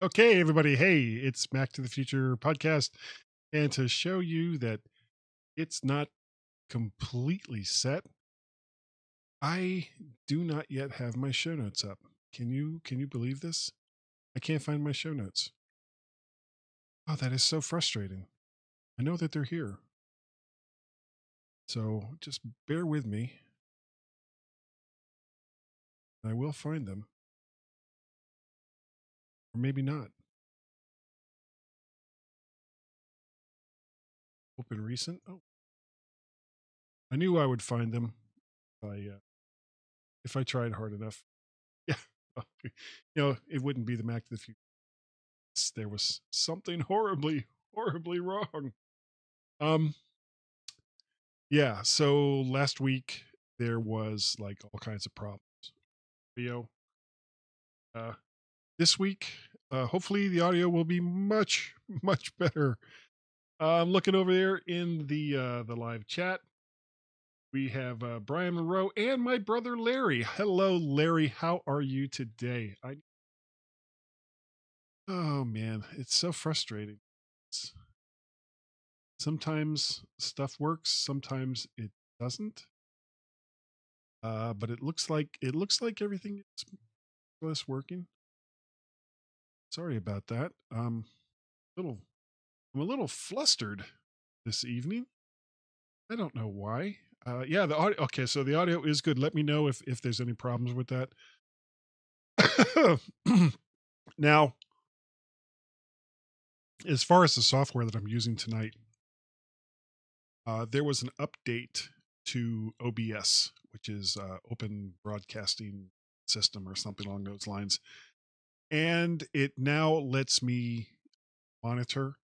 Okay, everybody. Hey, it's Back to the Future podcast. And to show you that it's not completely set, I do not yet have my show notes up. Can you believe this? I can't find my show notes. Oh, that is so frustrating. I know that they're here. So just bear with me. I will find them. Or maybe not. Open recent. Oh, I knew I would find them if I tried hard enough. Yeah. It wouldn't be the Back to the Future. There was something horribly wrong. Yeah, so last week there was like all kinds of problems. Video. Uh this week, hopefully the audio will be much better. I'm looking over there in the live chat. We have Brian Monroe and my brother Larry. Hello, Larry. How are you today? Oh man, it's so frustrating. It's, sometimes stuff works, sometimes it doesn't. But it looks like everything is working. Sorry about that. Little I'm a little flustered this evening. I don't know why. Yeah, the audio. Okay, so the audio is good. Let me know if there's any problems with that. Now, as far as the software that I'm using tonight, there was an update to OBS, which is Open Broadcasting System or something along those lines, and it now lets me monitor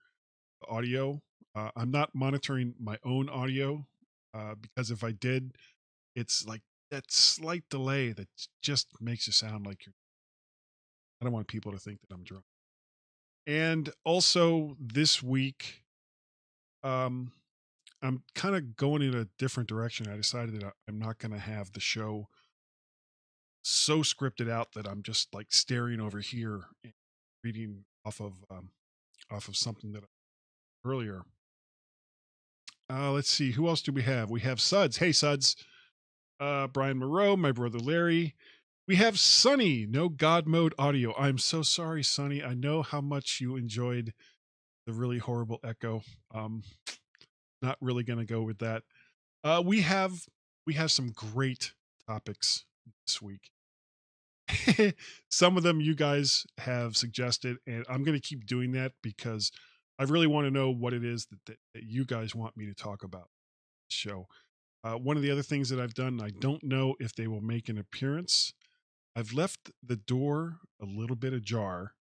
audio. I'm not monitoring my own audio because if I did, it's like that slight delay that just makes you sound like you're. I don't want people to think that I'm drunk. And also this week, um, I'm kind of going in a different direction. I decided that I'm not going to have the show so scripted out that I'm just like staring over here and reading off of something that earlier. Let's see, who else do we have? We have Suds. Hey, Suds. Brian Moreau, my brother Larry. We have Sonny, no God mode audio. I'm so sorry, Sonny. I know how much you enjoyed the really horrible echo. Not really going to go with that. We have some great topics this week. Some of them you guys have suggested, and I'm going to keep doing that because I really want to know what it is that you guys want me to talk about. Show. One of the other things that I've done, I don't know if they will make an appearance. I've left the door a little bit ajar.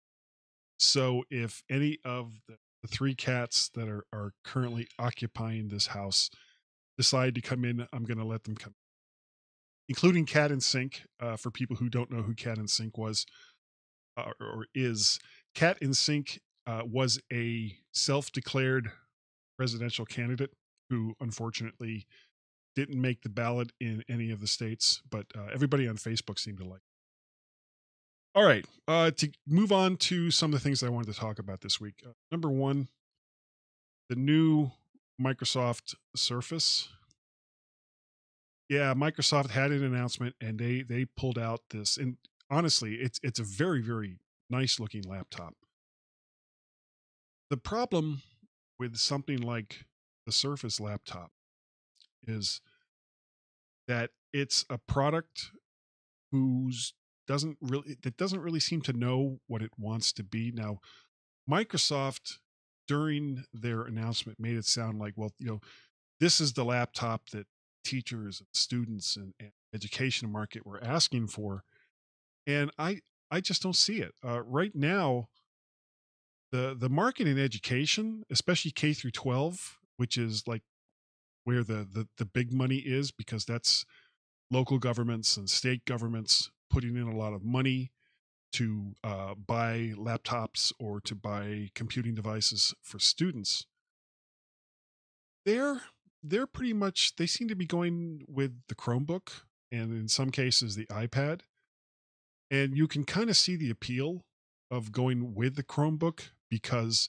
So if any of the three cats that are currently occupying this house decide to come in, I'm going to let them come, including Cat and Sink. For people who don't know who Cat and Sink was or is, Cat and Sink was a self-declared presidential candidate who unfortunately didn't make the ballot in any of the states, but everybody on Facebook seemed to like. All right, to move on to some of the things that I wanted to talk about this week. Number one, the new Microsoft Surface. Yeah, Microsoft had an announcement, and they pulled out this. And honestly, it's a very nice looking laptop. The problem with something like the Surface laptop is that it's a product that doesn't really seem to know what it wants to be. Now, Microsoft during their announcement made it sound like, well, this is the laptop that teachers and students and education market were asking for, and I just don't see it right now. The market in education, especially K through 12, which is like where the big money is, because that's local governments and state governments putting in a lot of money to buy laptops or to buy computing devices for students. They're they're pretty much, they seem to be going with the Chromebook, and in some cases the iPad. And you can kind of see the appeal of going with the Chromebook, because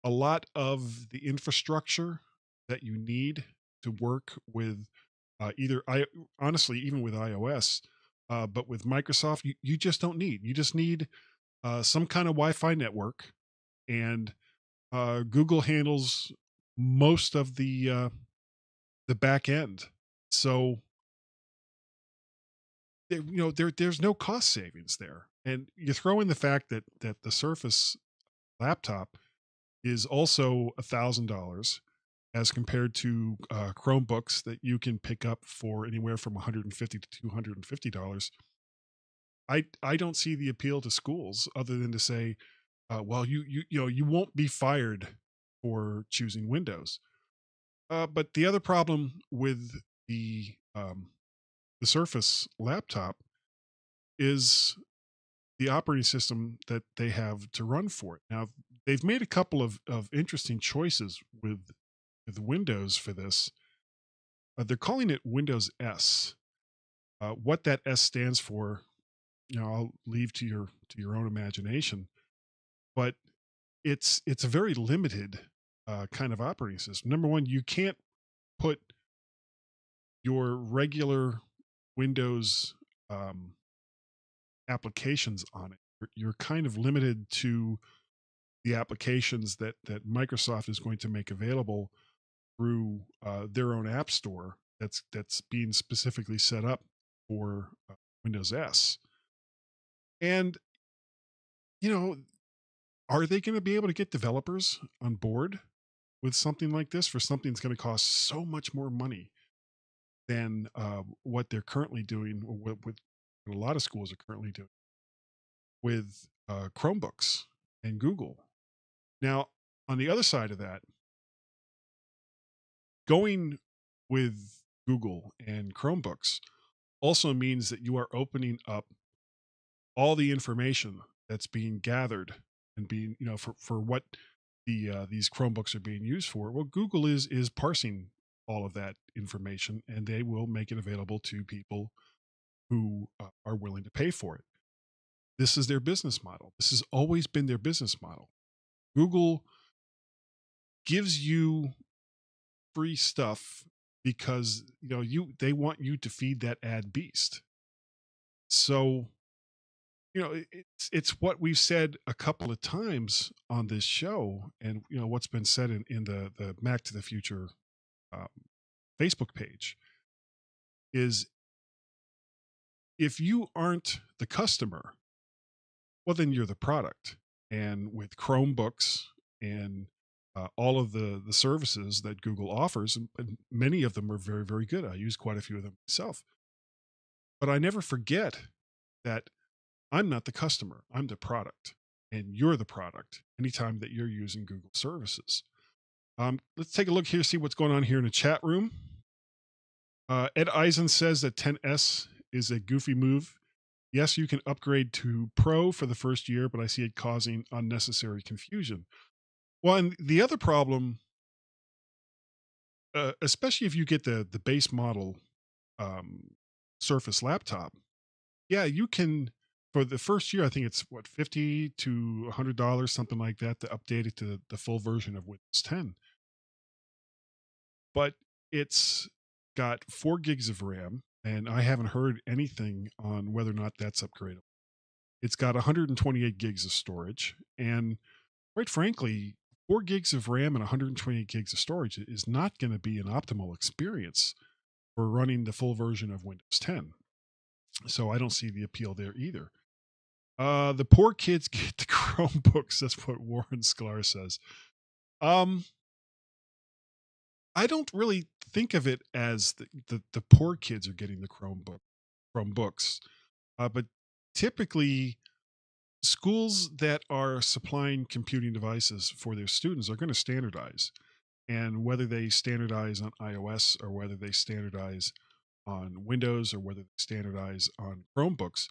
a lot of the infrastructure that you need to work with either I honestly even with iOS, but with Microsoft, you just don't need. You just need some kind of Wi-Fi network, and Google handles most of the back end. So there's no cost savings there, and you throw in the fact that the Surface laptop is also $1,000 as compared to Chromebooks that you can pick up for anywhere from 150 to $250. I don't see the appeal to schools other than to say, well, you won't be fired for choosing Windows. But the other problem with the Surface laptop is the operating system that they have to run for it. Now, they've made a couple of interesting choices with Windows for this. They're calling it Windows S. What that S stands for, I'll leave to your own imagination. But it's a very limited kind of operating system. Number one, you can't put your regular Windows um, applications on it. You're kind of limited to the applications that Microsoft is going to make available through their own app store. That's being specifically set up for Windows S. And you know, are they going to be able to get developers on board with something like this for something that's going to cost so much more money than what they're currently doing, or what a lot of schools are currently doing with Chromebooks and Google? Now, on the other side of that, going with Google and Chromebooks also means that you are opening up all the information that's being gathered and being, for what these Chromebooks are being used for. Well, Google is parsing all of that information, and they will make it available to people who are willing to pay for it. This is their business model. This has always been their business model. Google gives you free stuff because they want you to feed that ad beast. So it's what we've said a couple of times on this show, and what's been said in the Mac to the Future um, Facebook page is, if you aren't the customer, well, then you're the product. And with Chromebooks and all of the services that Google offers, and many of them are very, very good. I use quite a few of them myself. But I never forget that I'm not the customer, I'm the product, and you're the product anytime that you're using Google services. Let's take a look here, see what's going on here in the chat room. Ed Eisen says that 10S is a goofy move. Yes, you can upgrade to Pro for the first year, but I see it causing unnecessary confusion. Well, and the other problem, especially if you get the base model um, Surface laptop, yeah, you can, for the first year, I think it's what, $50 to $100, something like that, to update it to the full version of Windows 10. But it's got 4 gigs of RAM, and I haven't heard anything on whether or not that's upgradable. It's got 128 gigs of storage, and quite frankly, 4 gigs of RAM and 128 gigs of storage is not going to be an optimal experience for running the full version of Windows 10. So I don't see the appeal there either. The poor kids get the Chromebooks. That's what Warren Sklar says. I don't really think of it as the poor kids are getting the Chromebooks, but typically schools that are supplying computing devices for their students are going to standardize. And whether they standardize on iOS or whether they standardize on Windows or whether they standardize on Chromebooks,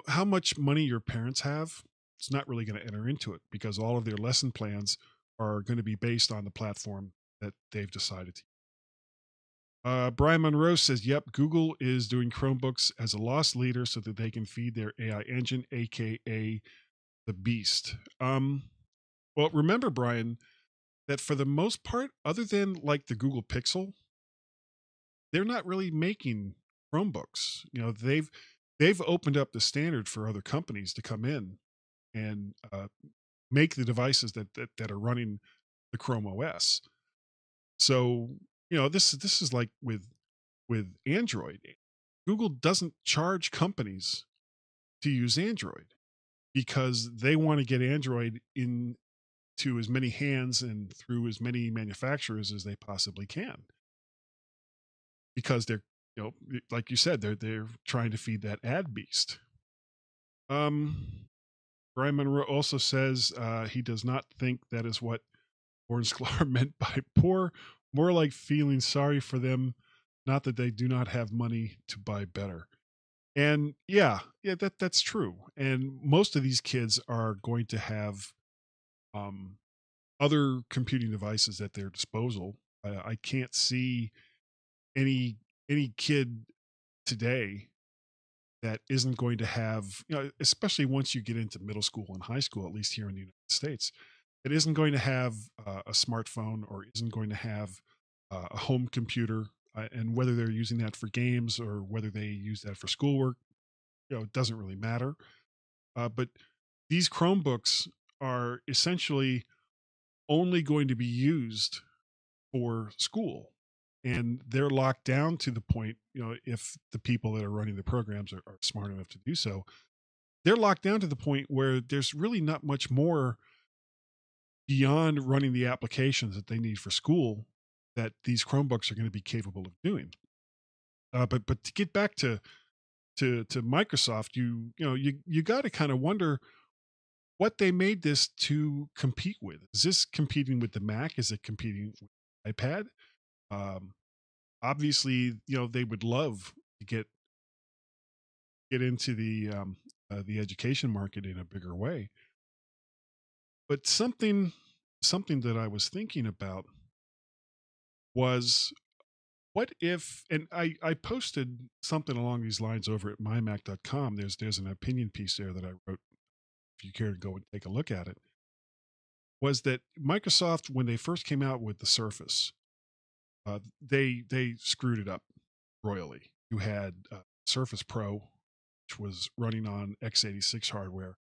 how much money your parents have, it's not really going to enter into it because all of their lesson plans are going to be based on the platform that they've decided to. Brian Monroe says, yep, Google is doing Chromebooks as a loss leader so that they can feed their AI engine, aka the beast. Well, remember, Brian, that for the most part, other than like the Google Pixel, they're not really making Chromebooks. They've opened up the standard for other companies to come in and make the devices that are running the Chrome OS. So this is like with Android. Google doesn't charge companies to use Android because they want to get Android into as many hands and through as many manufacturers as they possibly can because they're like you said they're trying to feed that ad beast. um Brian Monroe also says he does not think that is what Orange Sklar meant by poor, more like feeling sorry for them, not that they do not have money to buy better. And yeah, that's true. And most of these kids are going to have um, other computing devices at their disposal. I can't see any any kid today that isn't going to have, especially once you get into middle school and high school, at least here in the United States, that isn't going to have a smartphone or isn't going to have a home computer. And whether they're using that for games or whether they use that for schoolwork, it doesn't really matter. But these Chromebooks are essentially only going to be used for school. And they're locked down to the point, if the people that are running the programs are smart enough to do so, they're locked down to the point where there's really not much more beyond running the applications that they need for school that these Chromebooks are going to be capable of doing. But to get back to Microsoft, you got to kind of wonder what they made this to compete with. Is this competing with the Mac? Is it competing with iPad? Um, Obviously, they would love to get into the education market in a bigger way. But something that I was thinking about was, what if, and I posted something along these lines over at mymac.com. There's an opinion piece there that I wrote, if you care to go and take a look at it, was that Microsoft, when they first came out with the Surface, they screwed it up royally. You had Surface Pro, which was running on x86 hardware,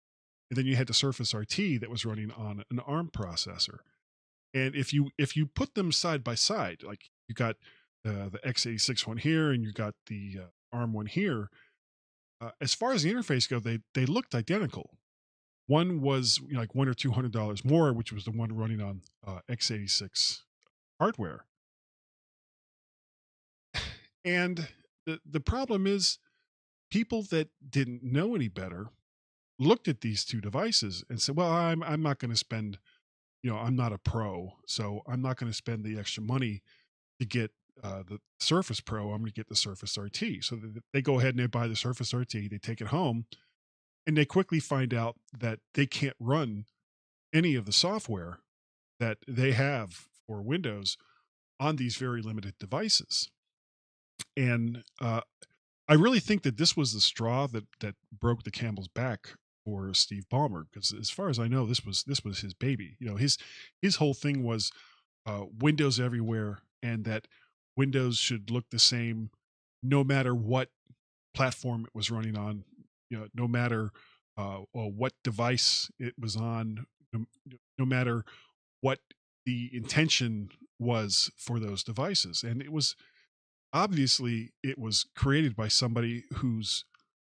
and then you had the Surface RT that was running on an ARM processor. And if you put them side by side, like you got the x86 one here and you got the ARM one here, as far as the interface go, they looked identical. One was like $100 or $200 more, which was the one running on x86 hardware. And the problem is, people that didn't know any better looked at these two devices and said, "Well, I'm not going to spend, I'm not a pro, so I'm not going to spend the extra money to get the Surface Pro. I'm going to get the Surface RT." So they go ahead and they buy the Surface RT. They take it home, and they quickly find out that they can't run any of the software that they have for Windows on these very limited devices. And I really think that this was the straw that broke the camel's back for Steve Ballmer, because as far as I know, this was his baby. His whole thing was Windows everywhere, and that Windows should look the same no matter what platform it was running on, no matter or what device it was on, no matter what the intention was for those devices. And it was created by somebody whose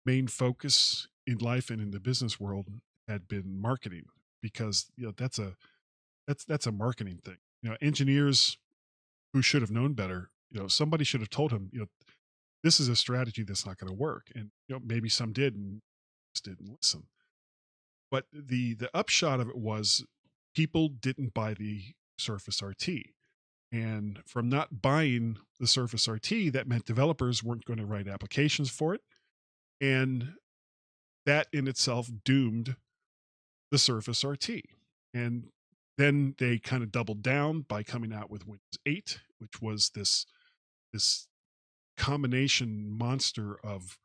main focus in life and in the business world had been marketing, because that's a marketing thing. Engineers who should have known better, somebody should have told him, this is a strategy that's not going to work. And maybe some did and just didn't listen. But the upshot of it was people didn't buy the Surface RT. And from not buying the Surface RT, that meant developers weren't going to write applications for it. And that in itself doomed the Surface RT. And then they kind of doubled down by coming out with Windows 8, which was this combination monster of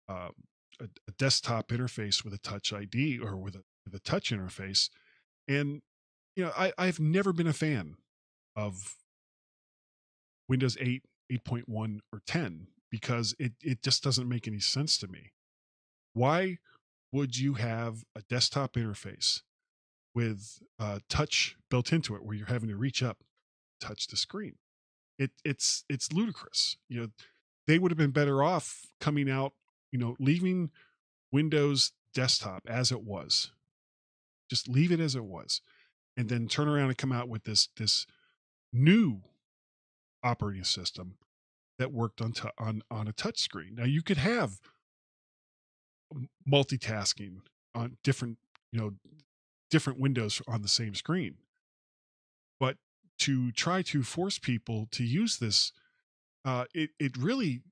um, a desktop interface with a touch ID or with a touch interface. And I've never been a fan of Windows 8, 8.1, or 10 because it just doesn't make any sense to me. Why would you have a desktop interface with touch built into it where you're having to reach up, touch the screen? It's ludicrous. They would have been better off coming out, leaving Windows desktop as it was. Just leave it as it was, and then turn around and come out with this new operating system that worked on a touch screen. Now you could have multitasking on different windows on the same screen, but to try to force people to use this, it really,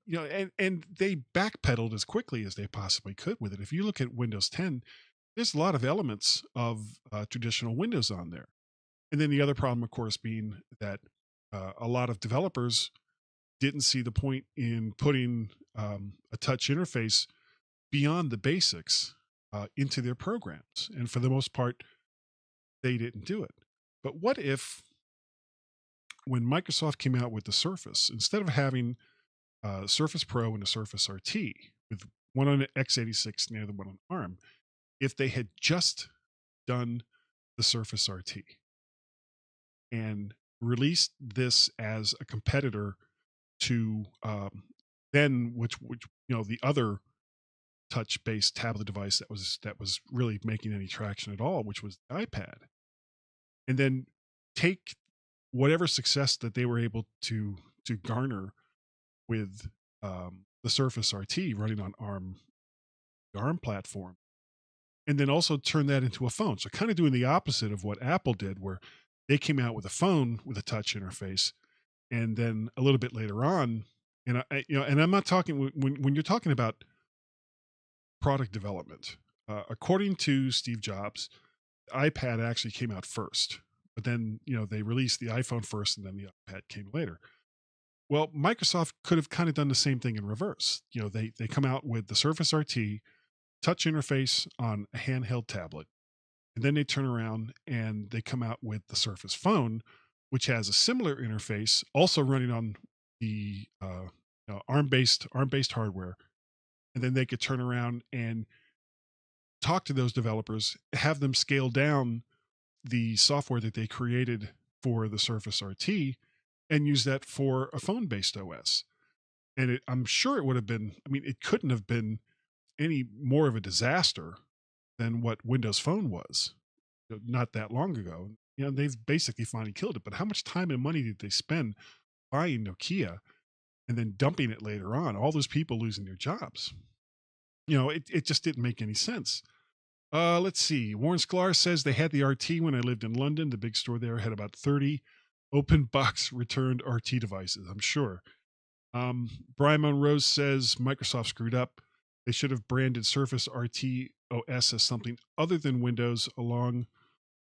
and they backpedaled as quickly as they possibly could with it. If you look at Windows 10, there's a lot of elements of traditional Windows on there. And then the other problem, of course, being that a lot of developers didn't see the point in putting a touch interface beyond the basics into their programs. And for the most part, they didn't do it. But what if, when Microsoft came out with the Surface, instead of having Surface Pro and a Surface RT with one on x86 and the other one on ARM, if they had just done the Surface RT and released this as a competitor to then which the other touch-based tablet device that was really making any traction at all, which was the iPad, and then take whatever success that they were able to garner with the Surface RT running on the ARM platform, and then also turn that into a phone. So kind of doing the opposite of what Apple did, where they came out with a phone with a touch interface, and then a little bit later on, and and I'm not talking when you're talking about product development. According to Steve Jobs, the iPad actually came out first, but then they released the iPhone first, and then the iPad came later. Well, Microsoft could have kind of done the same thing in reverse. They come out with the Surface RT touch interface on a handheld tablet, and then they turn around and they come out with the Surface Phone, which has a similar interface, also running on the ARM based hardware. And then they could turn around and talk to those developers, have them scale down the software that they created for the Surface RT and use that for a phone based OS. And I'm sure it would have been, I mean, it couldn't have been any more of a disaster than what Windows Phone was not that long ago. They've basically finally killed it. But how much time and money did they spend buying Nokia and then dumping it later on? All those people losing their jobs. It just didn't make any sense. Let's see. Warren Sklar says they had the RT when I lived in London. The big store there had about 30 open box returned RT devices, I'm sure. Brian Monroe says Microsoft screwed up. They should have branded Surface RT OS as something other than Windows, along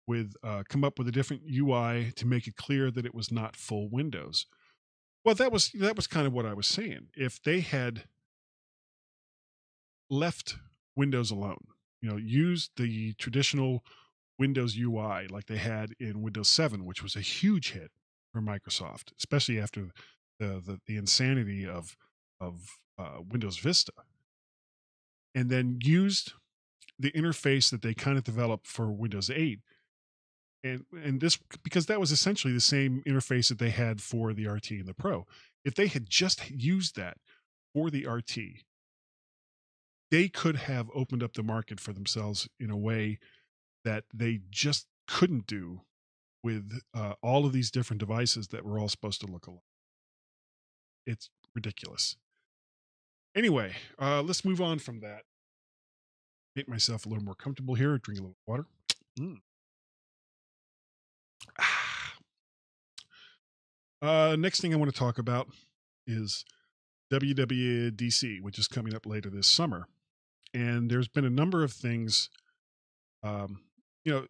with come up with a different UI to make it clear that it was not full Windows. Well, that was kind of what I was saying. If they had left Windows alone, used the traditional Windows UI like they had in Windows 7, which was a huge hit for Microsoft, especially after the insanity of Windows Vista, and then used the interface that they kind of developed for Windows 8, and this, because that was essentially the same interface that they had for the RT and the Pro. If they had just used that for the RT, they could have opened up the market for themselves in a way that they just couldn't do with all of these different devices that were all supposed to look alike. It's ridiculous. Anyway, let's move on from that. make myself a little more comfortable here. Drink a little water. Mm. Next thing I want to talk about is WWDC, which is coming up later this summer. And there's been a number of things. Um, you know,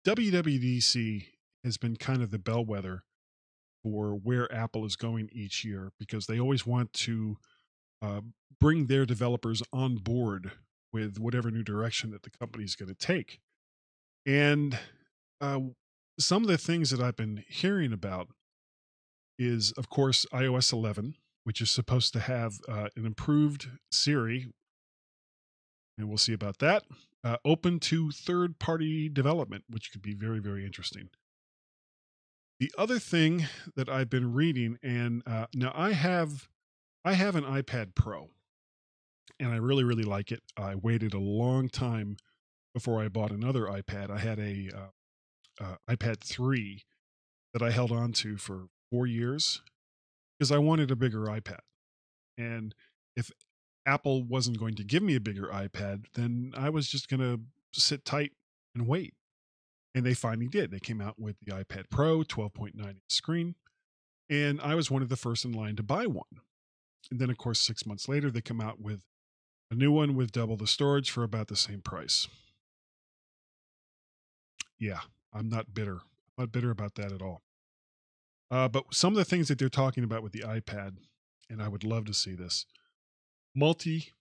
WWDC has been kind of the bellwether for where Apple is going each year because they always want to uh, bring their developers on board with whatever new direction that the company is going to take. And uh, some of the things that I've been hearing about is, of course, iOS 11, which is supposed to have an improved Siri, and we'll see about that. Open to third-party development, which could be very, very interesting. The other thing that I've been reading, and now I have an iPad Pro, and I really, really like it. I waited a long time before I bought another iPad. I had a iPad 3 that I held on to for 4 years because I wanted a bigger iPad. And if Apple wasn't going to give me a bigger iPad, then I was just going to sit tight and wait. And they finally did. They came out with the iPad Pro, 12.9 inch screen, and I was one of the first in line to buy one. And then, of course, 6 months later, they come out with a new one with double the storage for about the same price. Yeah, I'm not bitter. I'm not bitter about that at all. But some of the things that they're talking about with the iPad, and I would love to see this, multi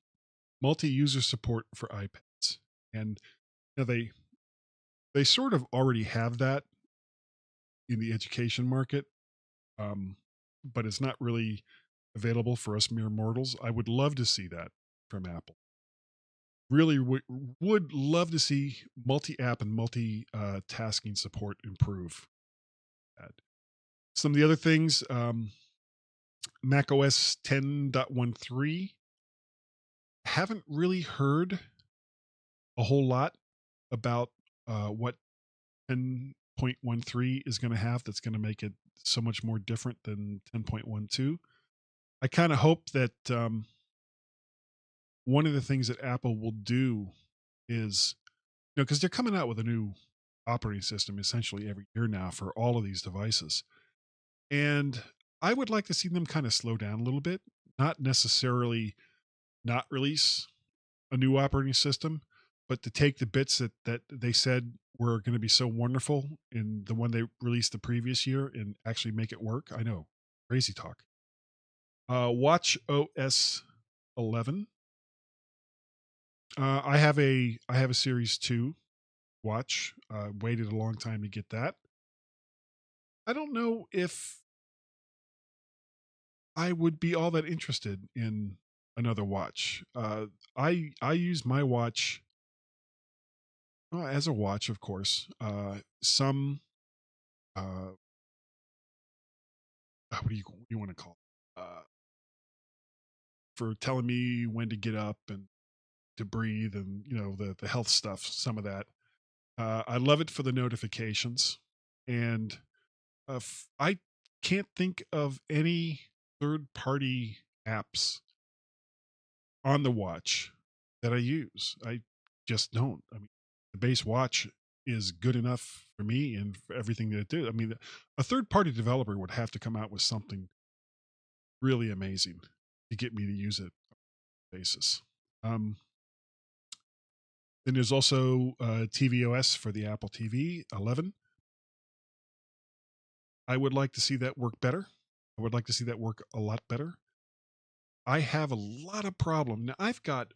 user support for iPads, and you know, they sort of already have that in the education market, um, but it's not really available for us mere mortals. I would love to see that from Apple. Really would love to see multi-app and multi-tasking support improve that. Some of the other things, Mac OS 10.13, haven't really heard a whole lot about what 10.13 is going to have that's going to make it so much more different than 10.12. I kind of hope that one of the things that Apple will do is, because they're coming out with a new operating system essentially every year now for all of these devices. And I would like to see them kind of slow down a little bit, not necessarily not release a new operating system, but to take the bits that they said were going to be so wonderful in the one they released the previous year and actually make it work. I know, crazy talk. Watch OS 11. I have a Series 2 watch. Waited a long time to get that. I don't know if I would be all that interested in another watch. I use my watch as a watch, of course. Some what do you want to call it? For telling me when to get up and to breathe, and the health stuff. Some of that. I love it for the notifications, and I can't think of any third party apps on the watch that I use. I just don't. I mean, the base watch is good enough for me and for everything that it did. I mean, a third party developer would have to come out with something really amazing to get me to use it on a basis. Um, then there's also tvOS for the Apple TV 11. I would like to see that work better. I would like to see that work a lot better. I have a lot of problem. Now, I've got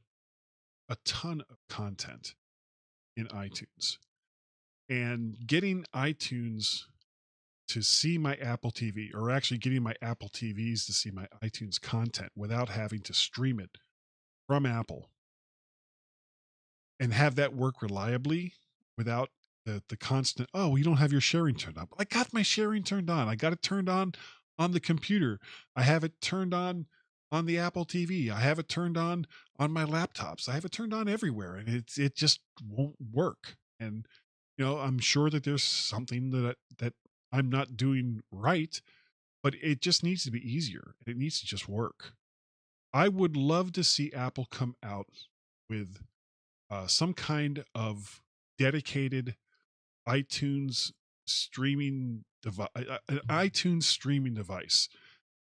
a ton of content in iTunes, and getting iTunes to see my Apple TV, or actually getting my Apple TVs to see my iTunes content without having to stream it from Apple and have that work reliably without the constant, oh, you don't have your sharing turned on. I got my sharing turned on. I got it turned on the computer. I have it turned on the Apple TV. I have it turned on my laptops. I have it turned on everywhere, and it just won't work. And I'm sure that there's something that I'm not doing right, but it just needs to be easier. It needs to just work. I would love to see Apple come out with some kind of dedicated iTunes streaming device, an iTunes streaming device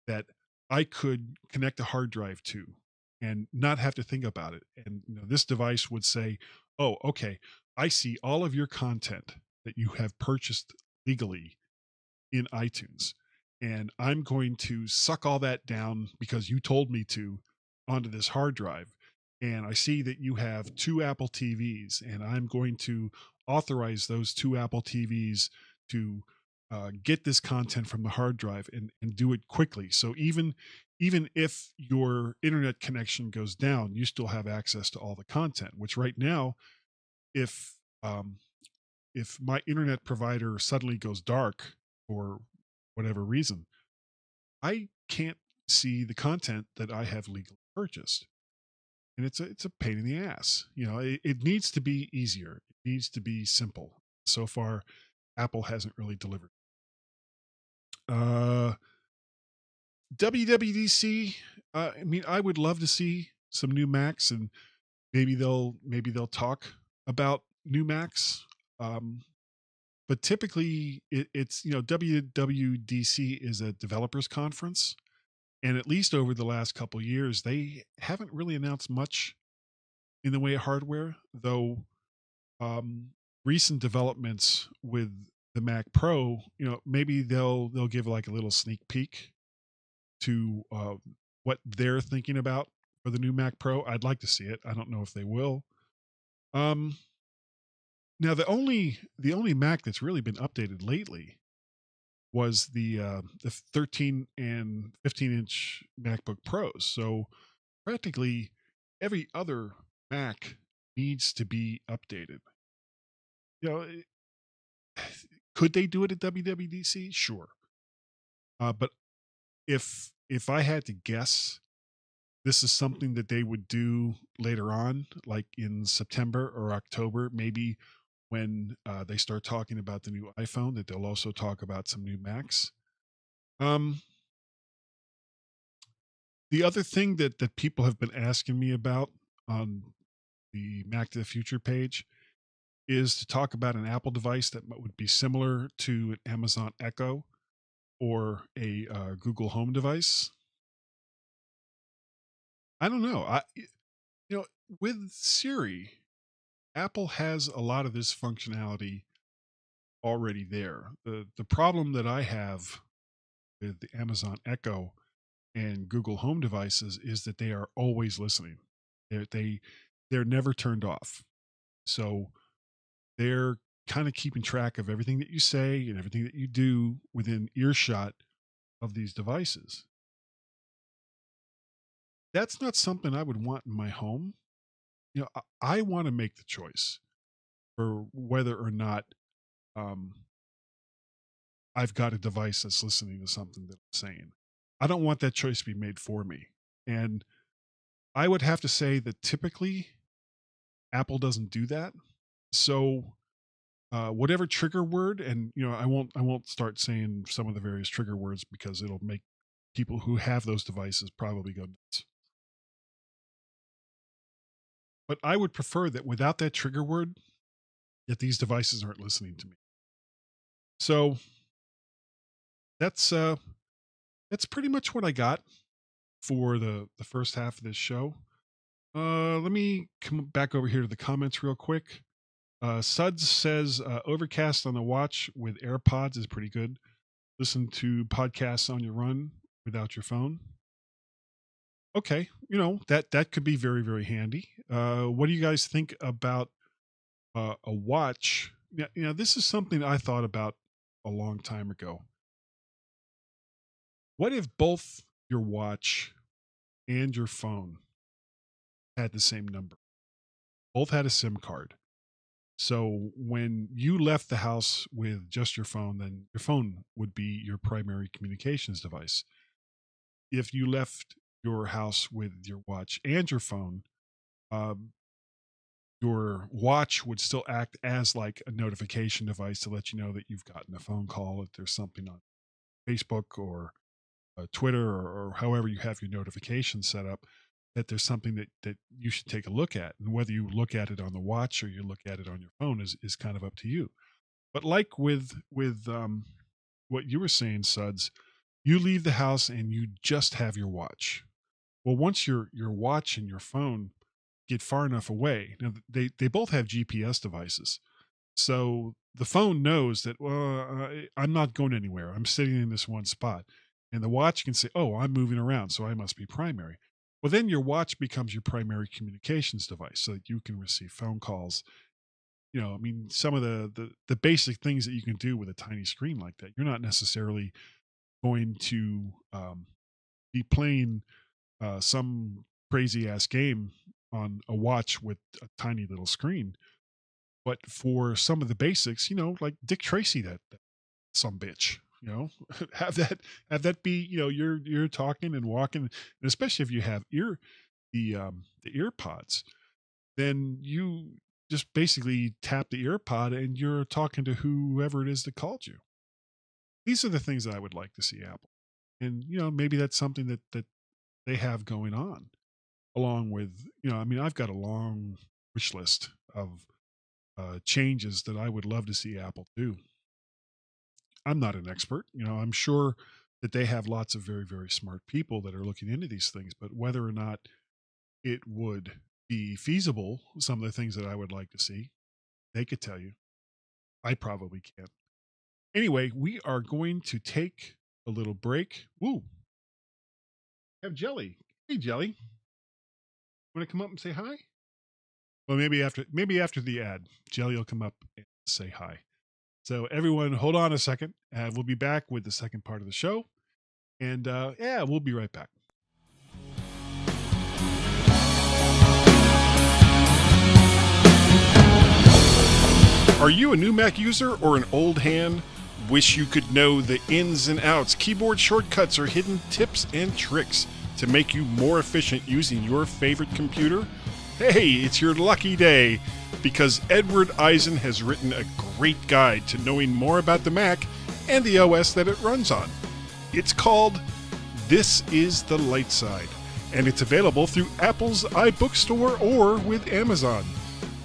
that I could connect a hard drive to and not have to think about it. And this device would say, "Oh, okay, I see all of your content that you have purchased legally in iTunes, and I'm going to suck all that down because you told me to onto this hard drive. And I see that you have two Apple TVs, and I'm going to authorize those two Apple TVs to get this content from the hard drive and do it quickly. So even if your internet connection goes down, you still have access to all the content. Which right now, if um, if my internet provider suddenly goes dark for whatever reason, I can't see the content that I have legally purchased. And it's a pain in the ass. It needs to be easier. It needs to be simple. So far, Apple hasn't really delivered. Uh, WWDC. I mean, I would love to see some new Macs, and maybe they'll talk about new Macs. Um, but typically, it's WWDC is a developers conference, and at least over the last couple years, they haven't really announced much in the way of hardware, though. um, Recent developments with the Mac Pro, maybe they'll give like a little sneak peek to what they're thinking about for the new Mac Pro. I'd like to see it. I don't know if they will. Um, Now the only Mac that's really been updated lately was the 13 and 15-inch MacBook Pros. So practically every other Mac needs to be updated. You know, could they do it at WWDC? Sure. But if I had to guess, this is something that they would do later on, like in September or October, maybe when they start talking about the new iPhone, that they'll also talk about some new Macs. Um, the other thing that people have been asking me about on the Mac to the Future page is to talk about an Apple device that would be similar to an Amazon Echo or a Google Home device. I don't know. You know, with Siri, Apple has a lot of this functionality already there. The problem that I have with the Amazon Echo and Google Home devices is that they are always listening. They're never turned off. So they're kind of keeping track of everything that you say and everything that you do within earshot of these devices. That's not something I would want in my home. I want to make the choice for whether or not um, I've got a device that's listening to something that I'm saying. I don't want that choice to be made for me. And I would have to say that typically Apple doesn't do that. So whatever trigger word, and I won't start saying some of the various trigger words because it'll make people who have those devices probably go nuts. But I would prefer that without that trigger word, that these devices aren't listening to me. So that's uh that's pretty much what I got for the first half of this show. Let me come back over here to the comments real quick. Suds says Overcast on the watch with AirPods is pretty good. Listen to podcasts on your run without your phone. Okay, that could be very, very handy. What do you guys think about a watch? Yeah, this is something I thought about a long time ago. What if both your watch and your phone had the same number? Both had a SIM card. So when you left the house with just your phone, then your phone would be your primary communications device. If you left your house with your watch and your phone, um, your watch would still act as like a notification device to let you know that you've gotten a phone call, if there's something on Facebook or Twitter or however you have your notifications set up. that there's something that you should take a look at. And whether you look at it on the watch or you look at it on your phone is kind of up to you. But like with what you were saying, Suds, you leave the house and you just have your watch. Well, once your watch and your phone get far enough away, now they both have GPS devices, so the phone knows that, well, I'm not going anywhere. I'm sitting in this one spot, and the watch can say, "Oh, I'm moving around, so I must be primary." Well, then your watch becomes your primary communications device, so that you can receive phone calls. I mean, some of the basic things that you can do with a tiny screen like that. You're not necessarily going to be playing some crazy ass game on a watch with a tiny little screen. But for some of the basics, like Dick Tracy, that some bitch, have that be, you're talking and walking, and especially if you have the ear pods, then you just basically tap the ear pod and you're talking to whoever it is that called you. These are the things that I would like to see Apple. And maybe that's something that they have going on, along with, I mean, I've got a long wish list of changes that I would love to see Apple do. I'm not an expert. I'm sure that they have lots of very, very smart people that are looking into these things, but whether or not it would be feasible, some of the things that I would like to see, they could tell you. I probably can't. Anyway, we are going to take a little break. Woo! Have Jelly. Hey, Jelly. Want to come up and say hi? Well, maybe after the ad, Jelly will come up and say hi. So everyone, hold on a second. We'll be back with the second part of the show. And yeah, we'll be right back. Are you a new Mac user or an old hand? Wish you could know the ins and outs, keyboard shortcuts, or hidden tips and tricks to make you more efficient using your favorite computer? Hey, it's your lucky day, because Edward Eisen has written a great guide to knowing more about the Mac and the OS that it runs on. It's called This is the Light Side, and it's available through Apple's iBooks store or with Amazon.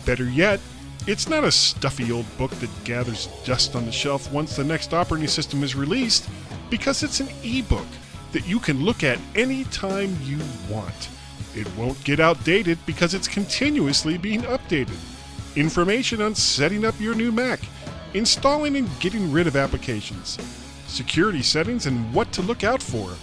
Better yet, it's not a stuffy old book that gathers dust on the shelf once the next operating system is released, because it's an ebook that you can look at any time you want. It won't get outdated because it's continuously being updated. Information on setting up your new Mac, installing and getting rid of applications, security settings and what to look out for,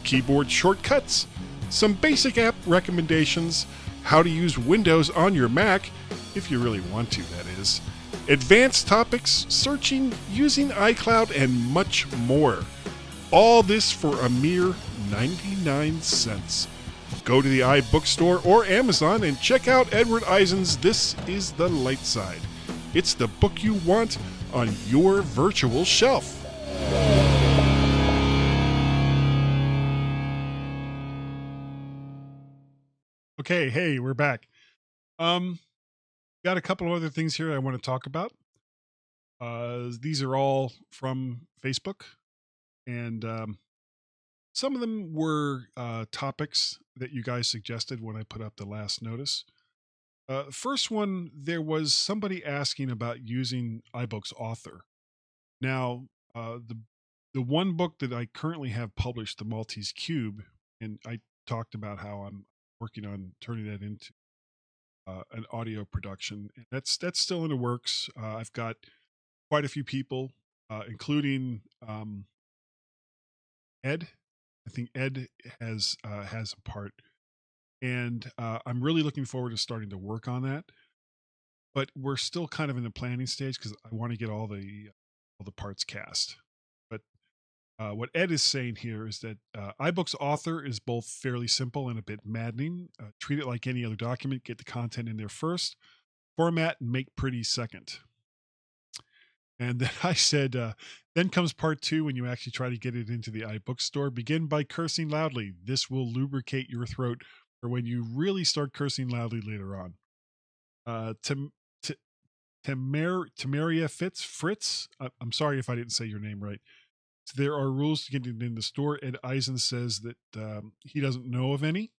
keyboard shortcuts, some basic app recommendations, how to use Windows on your Mac, if you really want to, that is, advanced topics, searching, using iCloud, and much more. All this for a mere 99 cents. Go to the iBook store or Amazon and check out Edward Eisen's This is the Light Side. It's the book you want on your virtual shelf. Okay, hey, we're back. Got a couple of other things here I want to talk about. These are all from Facebook, and some of them were topics that you guys suggested when I put up the last notice. First one, there was somebody asking about using iBooks Author. Now, the one book that I currently have published, The Maltese Cube, and I talked about how I'm working on turning that into an audio production. And that's still in the works. I've got quite a few people, including Ed. I think Ed has a part, and I'm really looking forward to starting to work on that. But we're still kind of in the planning stage because I want to get all the parts cast. But what Ed is saying here is that iBooks Author is both fairly simple and a bit maddening. Treat it like any other document. Get the content in there first, format, and make pretty second. And then I said, then comes part two when you actually try to get it into the iBook store. Begin by cursing loudly. This will lubricate your throat for when you really start cursing loudly later on. Tamaria Fritz, I'm sorry if I didn't say your name right. So there are rules to getting it in the store. Ed Eisen says that he doesn't know of any.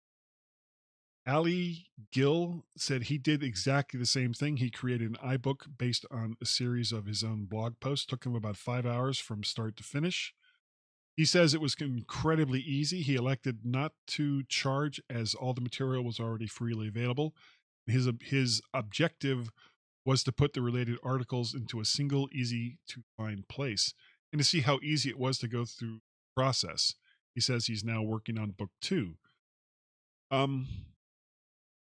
Ali Gill said he did exactly the same thing. He created an iBook based on a series of his own blog posts. Took him about 5 hours from start to finish. He says it was incredibly easy. He elected not to charge as all the material was already freely available. His objective was to put the related articles into a single, easy to find place and to see how easy it was to go through the process. He says he's now working on book two. Um,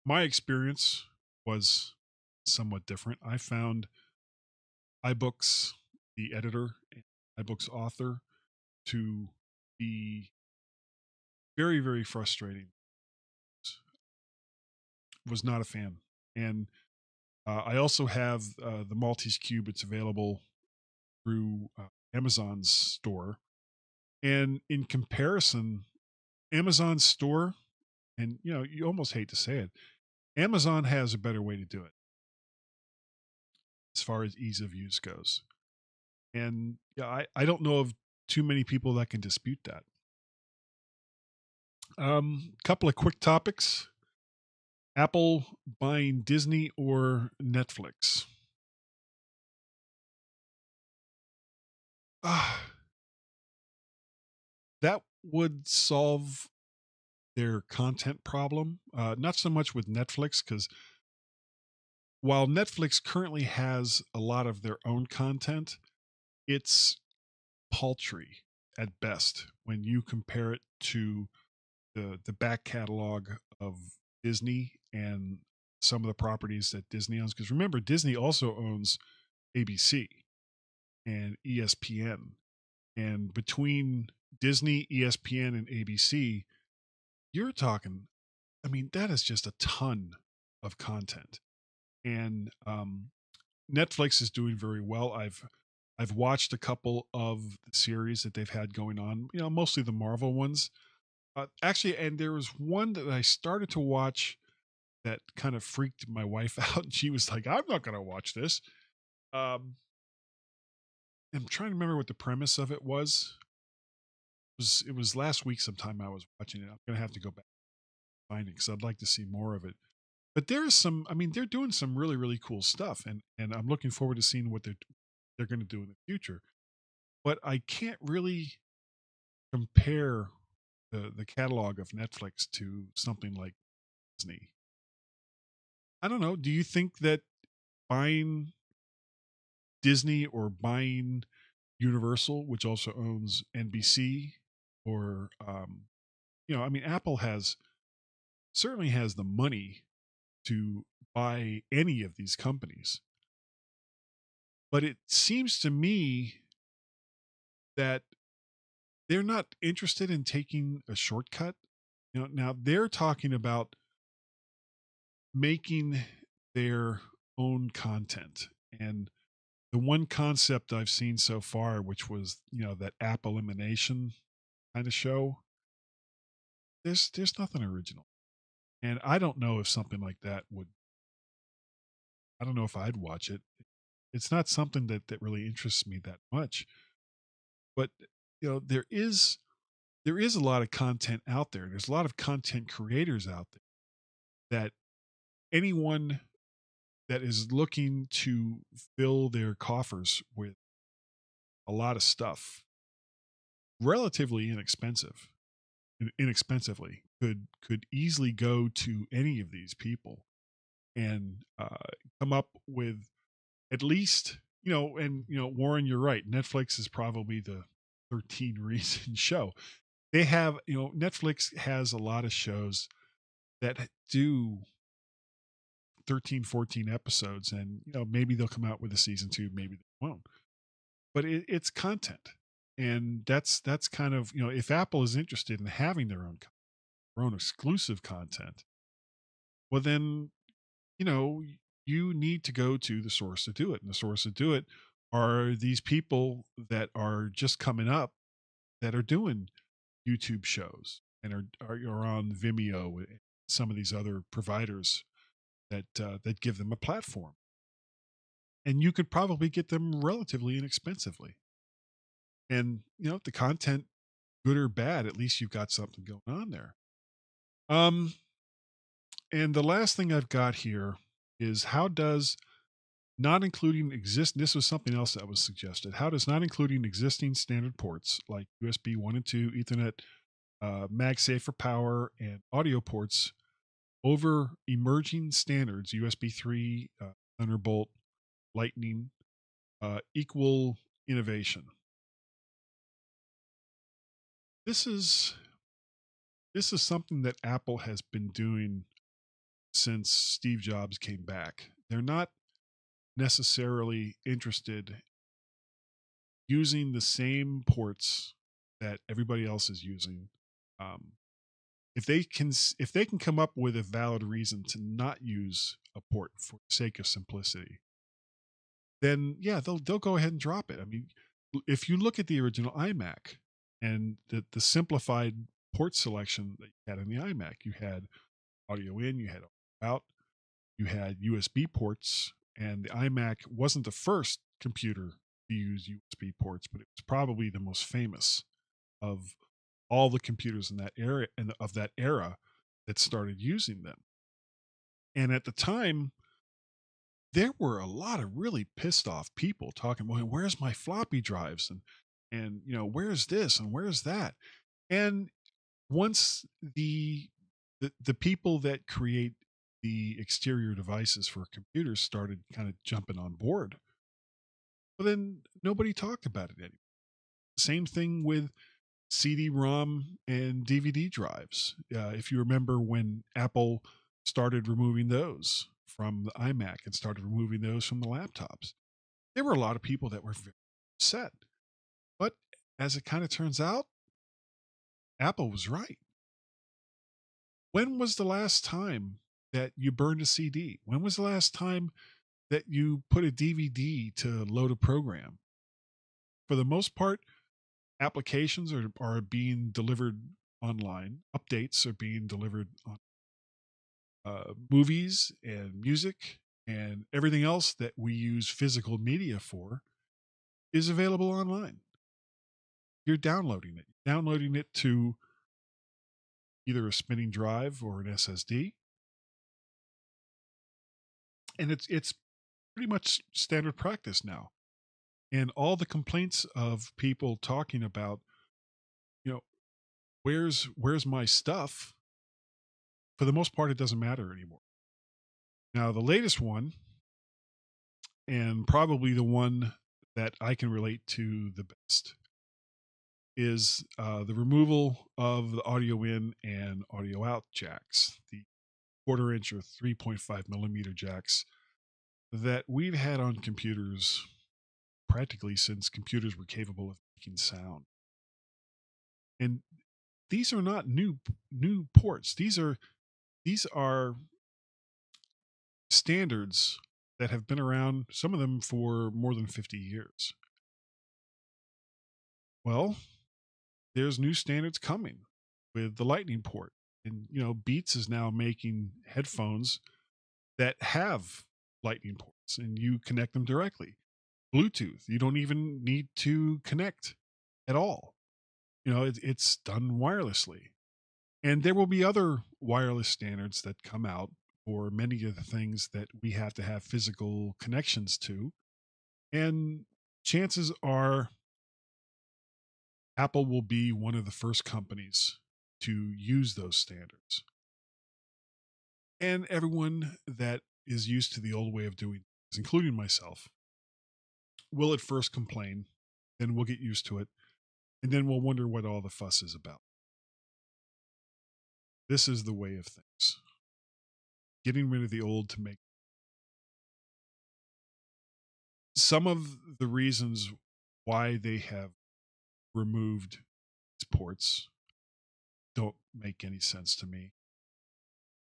my experience was somewhat different. I found iBooks, the editor, and iBooks author, to be very, very frustrating. Was not a fan. And I also have the Maltese Cube. It's available through Amazon's store. And in comparison, Amazon's store, and you almost hate to say it, Amazon has a better way to do it as far as ease of use goes. And yeah, I don't know of too many people that can dispute that. Couple of quick topics. Apple buying Disney or Netflix? Ah, that would solve their content problem. Not so much with Netflix, because while Netflix currently has a lot of their own content, it's paltry at best when you compare it to the back catalog of Disney and some of the properties that Disney owns. Because remember, Disney also owns ABC and ESPN. And between Disney, ESPN, and ABC, you're talking, I mean, that is just a ton of content. And Netflix is doing very well. I've watched a couple of the series that they've had going on, mostly the Marvel ones. Actually, and there was one that I started to watch that kind of freaked my wife out. And she was like, I'm not going to watch this. Um, I'm trying to remember what the premise of it was. It was last week sometime I was watching it. I'm going to have to go back and find it because I'd like to see more of it. But there is some, I mean, they're doing some really, really cool stuff. And I'm looking forward to seeing what they're going to do in the future. But I can't really compare the catalog of Netflix to something like Disney. I don't know. Do you think that buying Disney or buying Universal, which also owns NBC, or I mean, Apple certainly has the money to buy any of these companies, but it seems to me that they're not interested in taking a shortcut. Now they're talking about making their own content. And the one concept I've seen so far, which was, that app elimination kind of show, there's nothing original. And I don't know if something like that I don't know if I'd watch it. It's not something that really interests me that much. But, there is a lot of content out there. There's a lot of content creators out there that anyone that is looking to fill their coffers with a lot of stuff relatively inexpensively could easily go to any of these people and come up with at least, and Warren, you're right, Netflix is probably the 13 reason show. They have, Netflix has a lot of shows that do 13, 14 episodes, and maybe they'll come out with a season two, maybe they won't, but it's content. And that's kind of, if Apple is interested in having their own exclusive content, well then, you know you need to go to the source to do it, and the source to do it are these people that are just coming up, that are doing YouTube shows and are on Vimeo and some of these other providers that give them a platform, and you could probably get them relatively inexpensively. And the content, good or bad, at least you've got something going on there. Um, And the last thing I've got here is how does not including this was something else that was suggested. How does not including existing standard ports like USB 1 and 2, Ethernet, MagSafe for power, and audio ports over emerging standards, USB 3, Thunderbolt, Lightning, equal innovation? This is this is something that Apple has been doing since Steve Jobs came back. They're not necessarily interested using the same ports that everybody else is using. Um, if they can come up with a valid reason to not use a port for the sake of simplicity, then yeah, they'll go ahead and drop it. I mean, if you look at the original iMac and the simplified port selection that you had in the iMac, you had audio in, you had audio out, you had USB ports, and the iMac wasn't the first computer to use USB ports, but it was probably the most famous of all the computers in that era and of that era that started using them. And at the time, there were a lot of really pissed off people talking, well, where's my floppy drives? And where's this and where's that? And once the people that create the exterior devices for computers started kind of jumping on board, well, then nobody talked about it anymore. Same thing with CD-ROM and DVD drives. If you remember when Apple started removing those from the iMac and started removing those from the laptops, there were a lot of people that were very upset. But as it kind of turns out, Apple was right. When was the last time that you burned a CD? When was the last time that you put a DVD to load a program? For the most part, applications are being delivered online. Updates are being delivered on movies and music, and everything else that we use physical media for is available online. You're downloading it to either a spinning drive or an SSD, and it's pretty much standard practice now. And all the complaints of people talking about, you know, where's my stuff? For the most part, it doesn't matter anymore. Now, the latest one, and probably the one that I can relate to the best, is the removal of the audio in and audio out jacks, the quarter inch or 3.5 millimeter jacks that we've had on computers practically since computers were capable of making sound. And these are not new ports. These are standards that have been around, some of them for more than 50 years. Well, there's new standards coming with the lightning port. And Beats is now making headphones that have lightning ports and you connect them directly. Bluetooth, you don't even need to connect at all. It's done wirelessly. And there will be other wireless standards that come out for many of the things that we have to have physical connections to. And chances are Apple will be one of the first companies to use those standards. And everyone that is used to the old way of doing things, including myself, will at first complain, then we'll get used to it, and then we'll wonder what all the fuss is about. This is the way of things. Getting rid of the old to make some of the reasons why they have removed these ports don't make any sense to me.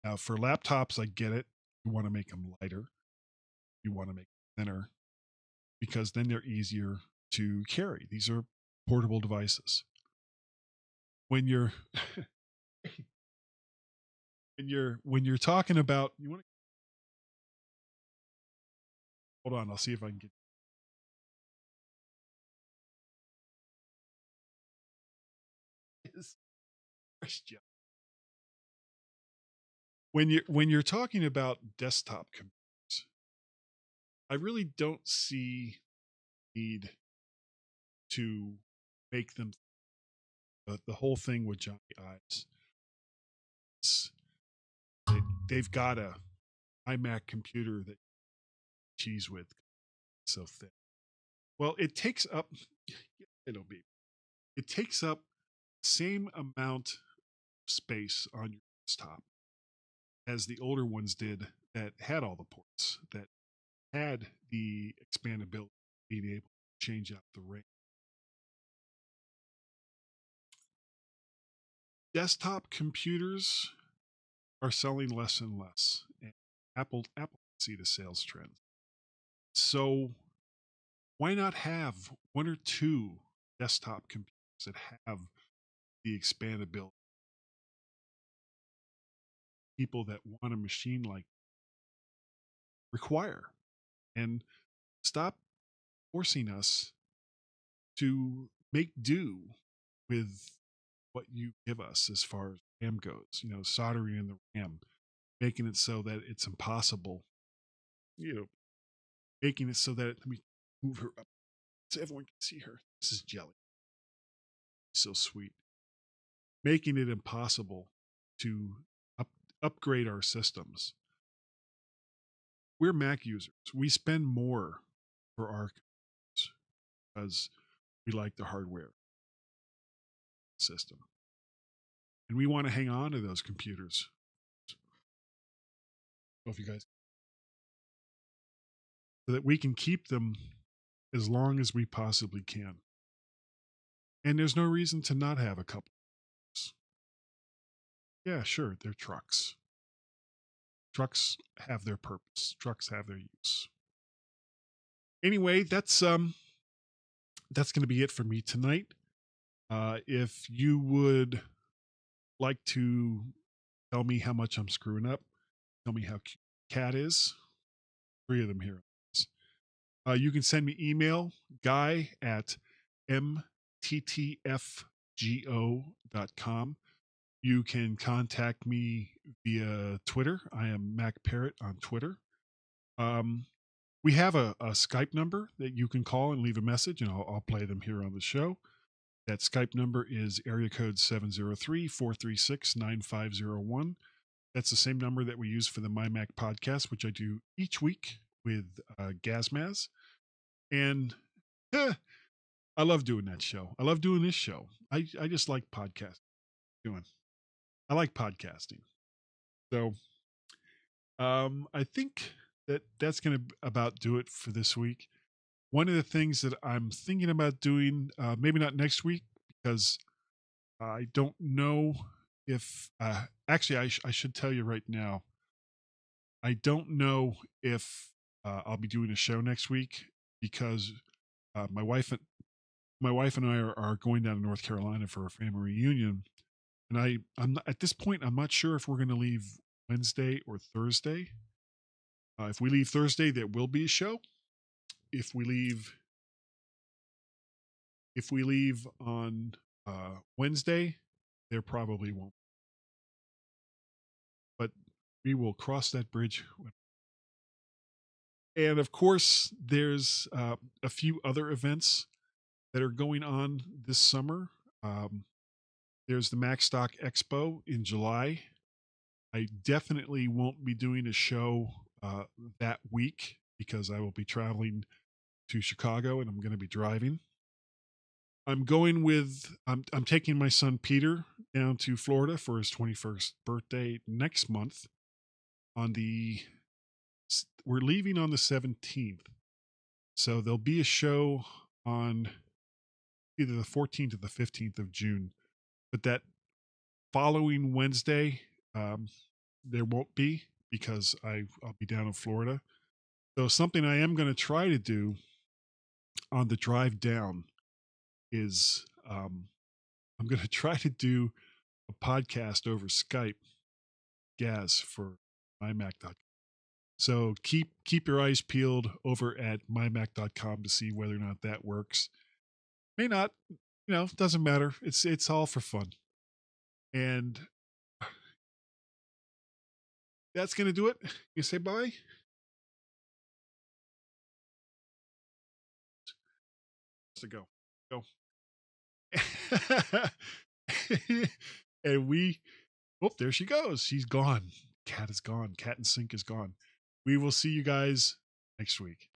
Now, for laptops, I get it. You want to make them lighter. You want to make them thinner because then they're easier to carry. These are portable devices. When you're when you're talking about you want to hold on, I'll see if I can get this question. when you're talking about desktop computers, I really don't see need to make them the whole thing with Johnny Ives. It's, they've got a iMac computer that cheese with so thick. Well, it takes up it'll be it takes up same amount of space on your desktop as the older ones did that had all the ports, that had the expandability, being able to change out the RAM. Desktop computers are selling less and less, and Apple can see the sales trend. So why not have one or two desktop computers that have the expandability? People that want a machine like require, and stop forcing us to make do with what you give us as far as RAM goes. Soldering in the RAM, making it so that it's impossible. Making it so that let me move her up so everyone can see her. This is Jelly. So sweet. Making it impossible to upgrade our systems. We're Mac users. We spend more for our computers because we like the hardware system. And we want to hang on to those computers. If you guys, so that we can keep them as long as we possibly can. And there's no reason to not have a couple. Yeah, sure, they're trucks. Trucks have their purpose. Trucks have their use. Anyway, that's going to be it for me tonight. If you would like to tell me how much I'm screwing up, tell me how cute Cat is. 3 of them here. You can send me email, guy@mttfgo.com. You can contact me via Twitter. I am Mac Parrot on Twitter. We have a Skype number that you can call and leave a message, and I'll play them here on the show. That Skype number is area code 703-436-9501. That's the same number that we use for the My Mac podcast, which I do each week with Gazmaz. And I love doing that show. I love doing this show. I just like podcasting. I like podcasting. So I think that's going to about do it for this week. One of the things that I'm thinking about doing, maybe not next week, because I don't know if actually I should tell you right now, I don't know if I'll be doing a show next week, because my wife and I are going down to North Carolina for a family reunion, and I'm not, at this point I'm not sure if we're going to leave Wednesday or Thursday. If we leave Thursday, there will be a show. If we leave on Wednesday, there probably won't. But we will cross that bridge. And of course, there's a few other events that are going on this summer. There's the Macstock Expo in July. I definitely won't be doing a show that week because I will be traveling to Chicago and I'm going to be driving. I'm taking my son Peter down to Florida for his 21st birthday next month. We're leaving on the 17th. So there'll be a show on either the 14th or the 15th of June. But that following Wednesday, there won't be, because I'll be down in Florida. So something I am going to try to do on the drive down is I'm going to try to do a podcast over Skype, Gaz, for mymac.com. So keep your eyes peeled over at mymac.com to see whether or not that works. May not, doesn't matter. It's all for fun. And that's going to do it. You say bye. To go. Go. And we, oh, there she goes. She's gone. Cat is gone. Cat and Sink is gone. We will see you guys next week.